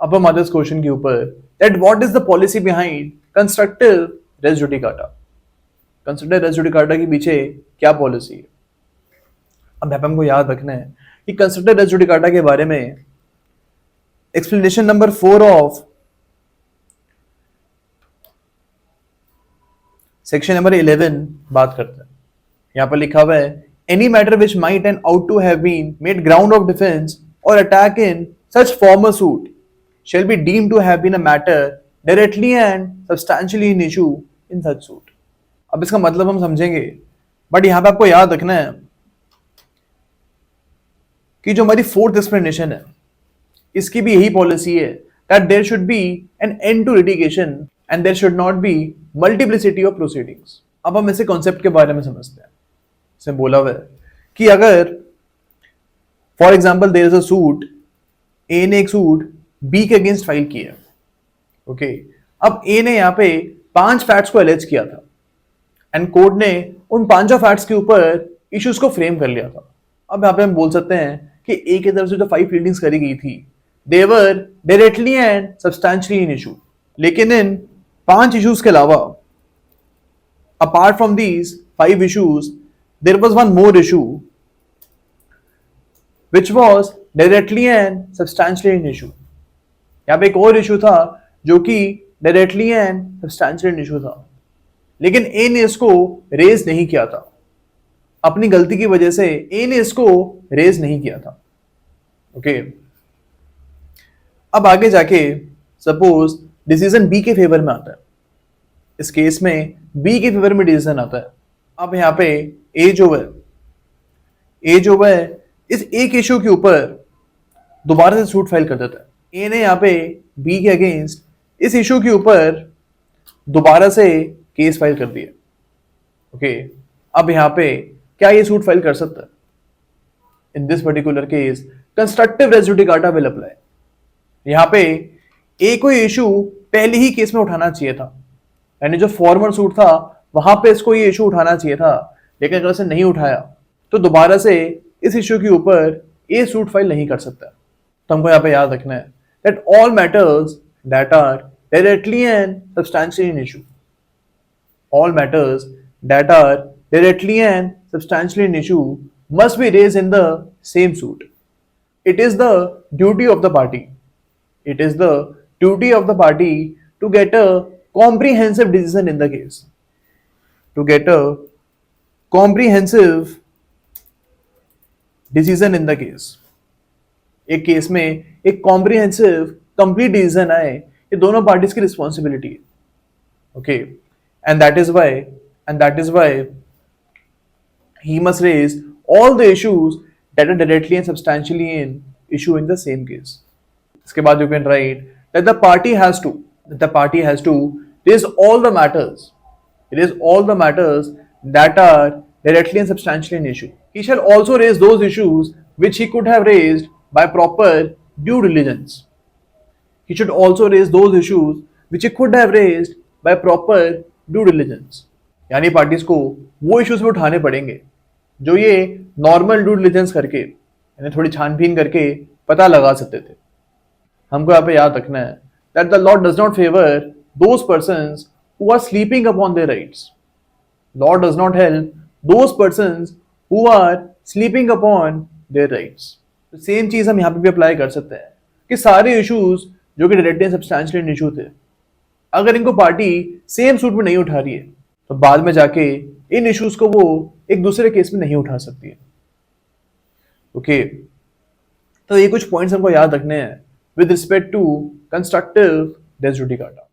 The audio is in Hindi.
अब हम आते हैं इस क्वेश्चन के ऊपर that what is the policy behind constructive res judicata. Constructive res judicata के पीछे क्या पॉलिसी है? अब यहाँ पे हमको याद रखना है कि कंस्ट्रक्टिव रेस जुडिकाटा के बारे में explanation number 4 of section number 11 बात करते हैं। यहां पर लिखा हुआ है any matter which might and ought to have been made ground of defence और attack in such former suit shall be deemed to have been a matter directly and substantially in issue in such suit। अब इसका मतलब हम समझेंगे, बट यहां पे आपको याद रखना है कि जो हमारी फोर्थ एक्सप्लेनेशन है इसकी भी यही पॉलिसी है that there should be an end to litigation and there should not be multiplicity of proceedings। अब हम इसे कॉन्सेप्ट के बारे में समझते हैं। इसमें बोला हुआ है कि अगर for example there is a suit, A ने एक सूट बी के अगेंस्ट फाइल किया, ओके। अब ए ने यहाँ पे 5 फैक्ट्स को एलेज किया था एंड कोर्ट ने उन 5 फैक्ट्स के ऊपर इश्यूज को फ्रेम कर लिया था। अब यहाँ पे हम बोल सकते हैं कि ए की तरफ से जो 5 रीडिंग्स करी गई थी they were directly and substantially in issue, लेकिन इन 5 इश्यूज के अलावा apart from these 5 issues there was one more issue which was directly and substantially an issue। यहाँ पे एक और इशू था जो कि डायरेक्टली एंड सब्सटैंशियल इशू था, लेकिन ए ने इसको रेज नहीं किया था। अपनी गलती की वजह से ए ने इसको रेज नहीं किया था, ओके। अब आगे जाके सपोज डिसीजन बी के फेवर में आता है, इस केस में बी के फेवर में डिसीजन आता है। अब यहाँ पे ए जो है इस एक इशू के ऊपर दोबारा से सूट फाइल कर देता है। ए ने यहाँ पे बी के अगेंस्ट इस इशू के ऊपर दोबारा से केस फाइल कर दिया, ओके। अब यहाँ पे क्या ये सूट फाइल कर सकता है? In this particular case constructive res judicata will apply. यहाँ पे ए को इशू पहले ही केस में उठाना चाहिए था, यानी जो फॉर्मर सूट था वहां पे इसको ये इशू उठाना चाहिए था, लेकिन अगर उसे नहीं उठाया तो दोबारा से इस इशू के ऊपर ए सूट फाइल नहीं कर सकता। तो हमको यहाँ पे याद रखना है that all matters that are directly and substantially in issue, all matters that are directly and substantially in issue must be raised in the same suit। It is the duty of the party, it is the duty of the party to get a comprehensive decision in the case, to get a comprehensive decision in the case. एक केस में एक कॉम्प्रिहेंसिव कंप्लीट डिसीजन आए, ये दोनों पार्टीज की रिस्पॉन्सिबिलिटी है, okay. And that is why he must raise all the issues that are directly and substantially in issue in the same case. इसके बाद you can write that the party has to raise all the matters, that are directly and substantially an issue। He shall also raise those issues which he could have raised by proper due diligence। He should also raise those issues which he could have raised by proper due diligence। यानी पार्टीज को वो इश्यूज भी उठाने पड़ेंगे जो ये नॉर्मल ड्यू डिलिजेंस करके, यानी थोड़ी छानबीन करके पता लगा सकते थे। हमको यहाँ पे याद रखना है that the law does not favor those persons who are sleeping upon their rights। Law does not help those persons who are sleeping upon their rights। तो सेम चीज हम यहाँ पे भी अप्लाई कर सकते हैं कि सारे इश्यूज जो कि डायरेक्टली सब्सटैंशियल इशू थे, अगर इनको पार्टी सेम सूट में नहीं उठा रही है तो बाद में जाके इन इश्यूज को वो एक दूसरे केस में नहीं उठा सकती है, ओके। तो ये कुछ पॉइंट्स हमको याद रखने हैं with respect to constructive res judicata.